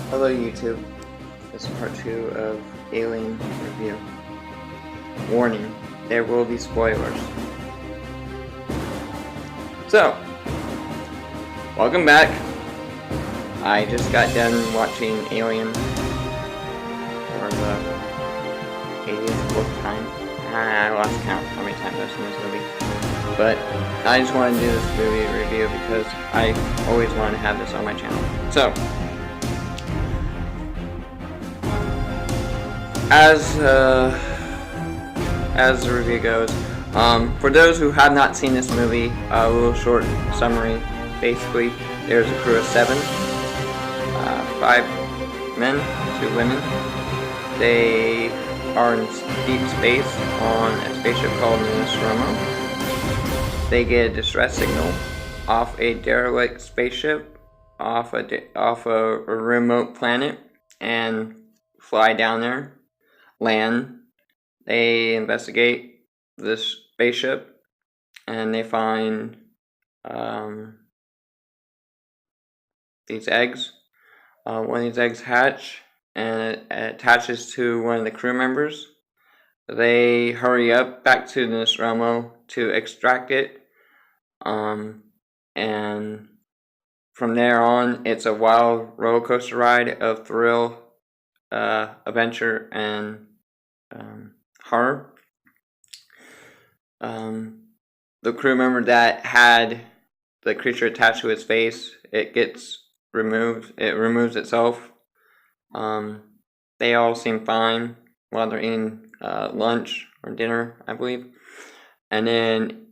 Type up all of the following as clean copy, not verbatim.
Hello YouTube, this is part 2 of Alien Review. Warning, there will be spoilers. So, welcome back. I just got done watching Alien for the 84th time. I lost count how many times I've seen this movie. But I just wanted to do this movie review because I always wanted to have this on my channel. So, as the review goes, for those who have not seen this movie, a little short summary. Basically, there's a crew of 7, 5 men, 2 women. They are in deep space on a spaceship called Nostromo. They get a distress signal off a derelict spaceship off a remote planet and fly down there. Land. They investigate this spaceship and they find these eggs. One of these eggs hatch and it attaches to one of the crew members. They hurry up back to the Nostromo to extract it, and from there on it's a wild roller coaster ride of thrill, adventure, and horror. The crew member that had the creature attached to its face, it gets removed. It removes itself. They all seem fine while they're eating lunch or dinner, I believe. And then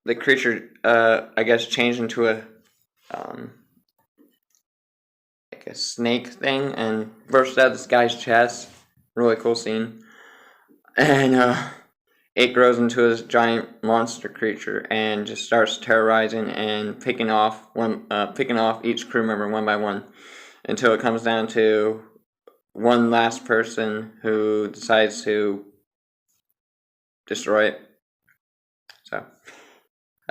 the creature, I guess, changed into a like a snake thing and burst out this guy's chest. Really cool scene. And it grows into this giant monster creature and just starts terrorizing and picking off each crew member one by one until it comes down to one last person who decides to destroy it. So,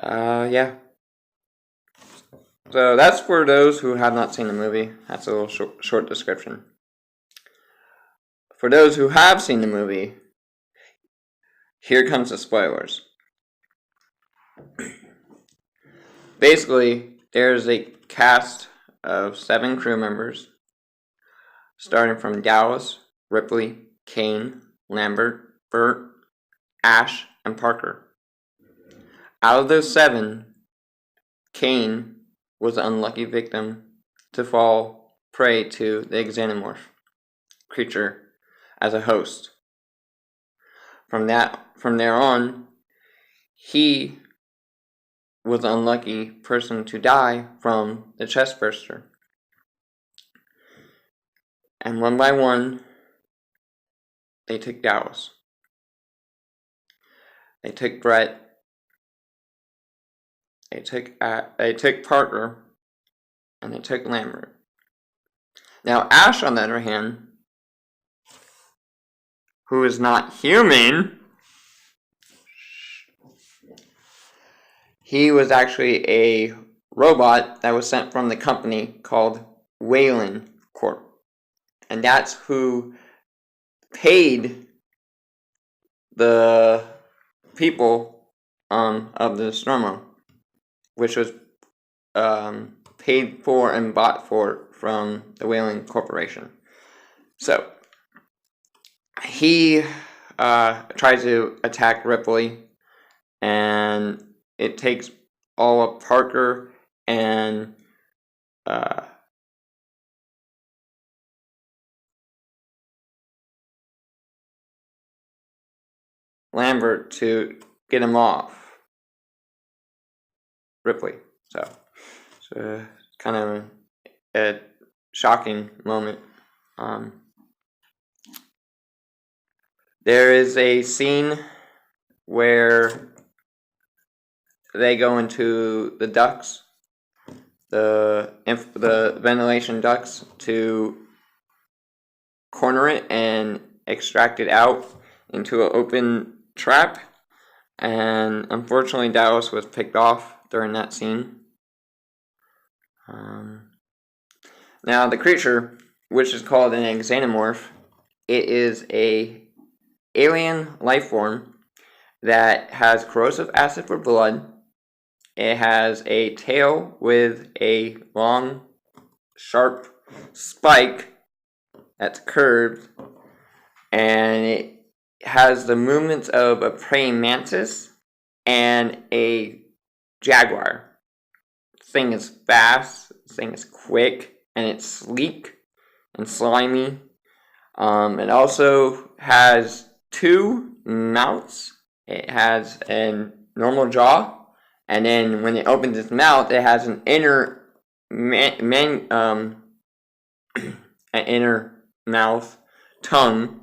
yeah. So that's for those who have not seen the movie. That's a little short description. For those who have seen the movie, here comes the spoilers. Basically, there's a cast of 7 crew members, starting from Dallas, Ripley, Kane, Lambert, Burt, Ash, and Parker. Out of those 7, Kane was the unlucky victim to fall prey to the xenomorph creature as a host. From there on, he was the unlucky person to die from the chest burster. And one by one, they took Dallas. They took Brett. They took Parker, and they took Lambert. Now Ash, on the other hand, who is not human, he was actually a robot that was sent from the company called Weyland Corp. And that's who paid the people of the Nostromo, which was paid for and bought for from the Weyland Corporation. So he tries to attack Ripley, and it takes all of Parker and Lambert to get him off Ripley. So it's kind of a shocking moment. There is a scene where they go into the ducts, the ventilation ducts, to corner it and extract it out into an open trap. And unfortunately, Dallas was picked off during that scene. Now the creature which is called an xenomorph. It is a alien life form that has corrosive acid for blood. It has a tail with a long, sharp spike that's curved, and it has the movements of a praying mantis and a jaguar. This thing is fast, this thing is quick, and it's sleek and slimy. It also has two mouths. It has a normal jaw, and then when it opens its mouth, it has an inner an inner mouth tongue,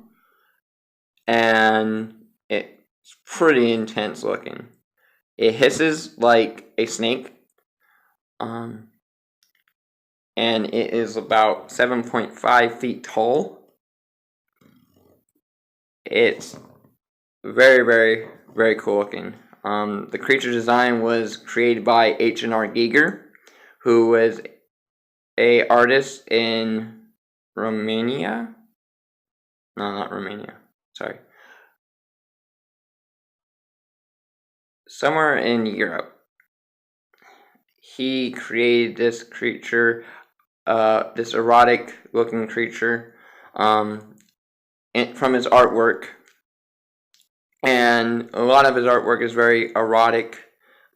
and it's pretty intense looking. It hisses like a snake, and it is about 7.5 feet tall. It's very, very, very cool looking. The creature design was created by H&R Giger, who was a artist in Romania. No, not Romania. Sorry. Somewhere in Europe. He created this creature, this erotic looking creature, from his artwork. And a lot of his artwork is very erotic,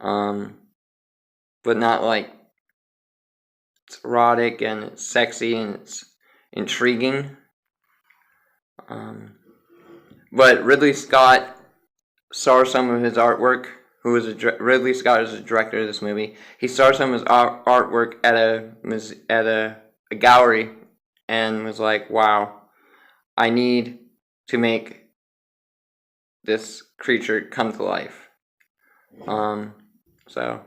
but not like it's erotic and it's sexy and it's intriguing. But Ridley Scott saw some of his artwork. Ridley Scott is the director of this movie. He saw some of his artwork at a gallery and was like, "Wow, I need to make this creature come to life." So,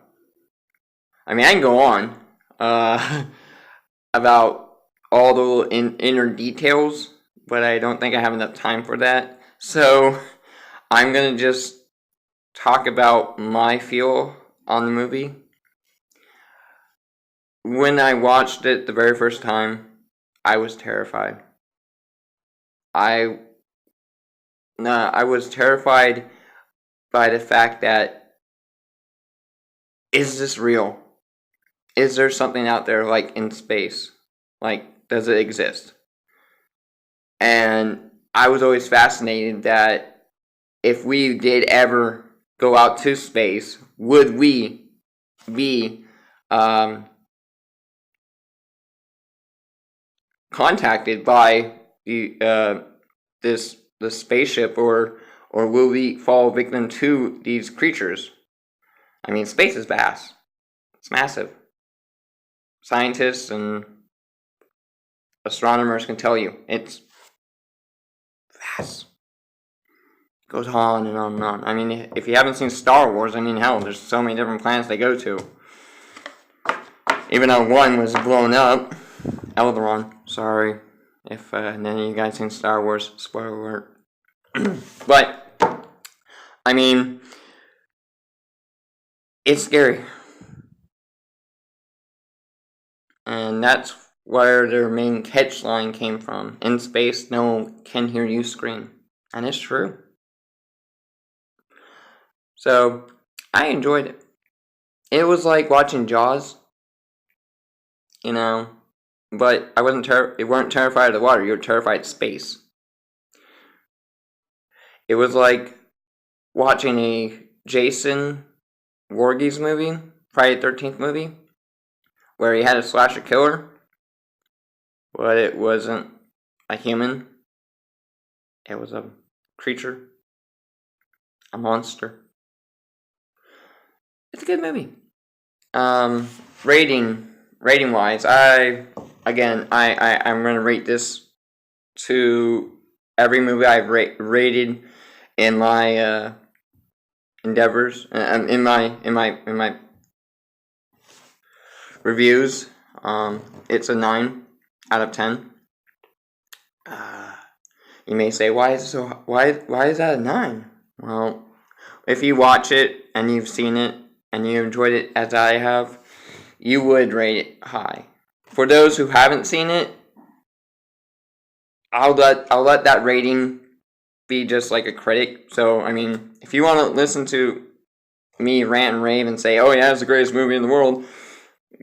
I mean, I can go on about all the little inner details, but I don't think I have enough time for that. So, I'm gonna just talk about my feel on the movie. When I watched it the very first time, I was terrified. I was terrified by the fact that, is this real? Is there something out there like in space? Like, does it exist? And I was always fascinated that if we did ever go out to space, would we be contacted by the spaceship, or will we fall victim to these creatures? I mean, space is vast. It's massive. Scientists and astronomers can tell you it's vast. It goes on and on and on. I mean, if you haven't seen Star Wars, I mean, hell, there's so many different planets they go to. Even though one was blown up, Elderon. Sorry if none of you guys seen Star Wars. Spoiler alert. But I mean, it's scary. And that's where their main catch line came from. In space, no one can hear you scream. And it's true. So, I enjoyed it. It was like watching Jaws. You know, but I wasn't you weren't terrified of the water, you were terrified of space. It was like watching a Jason Voorhees movie, Friday the 13th movie, where he had a slasher killer, but it wasn't a human. It was a creature, a monster. It's a good movie. Rating wise, I'm gonna rate this to every movie I've rated in my endeavors, in my reviews. It's a 9 out of 10. You may say, why is that a 9? Well, if you watch it and you've seen it and you enjoyed it as I have, you would rate it high. For those who haven't seen it, I'll let that rating be just like a critic. So I mean, if you want to listen to me rant and rave and say, "Oh yeah, it's the greatest movie in the world,"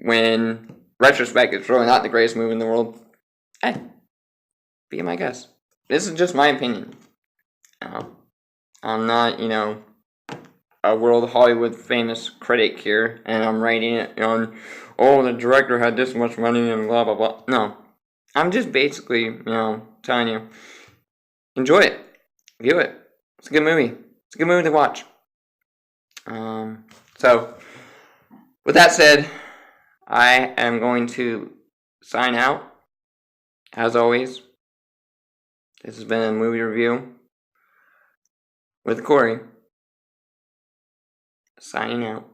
when retrospect, it's really not the greatest movie in the world, hey, be my guest. This is just my opinion. Uh, I'm not, a world Hollywood famous critic here, and I'm writing it on, oh, the director had this much money and blah blah blah. No, I'm just basically, telling you, enjoy it, view it. It's a good movie. It's a good movie to watch. So, with that said, I am going to sign out. As always, this has been a movie review with Corey. Signing out.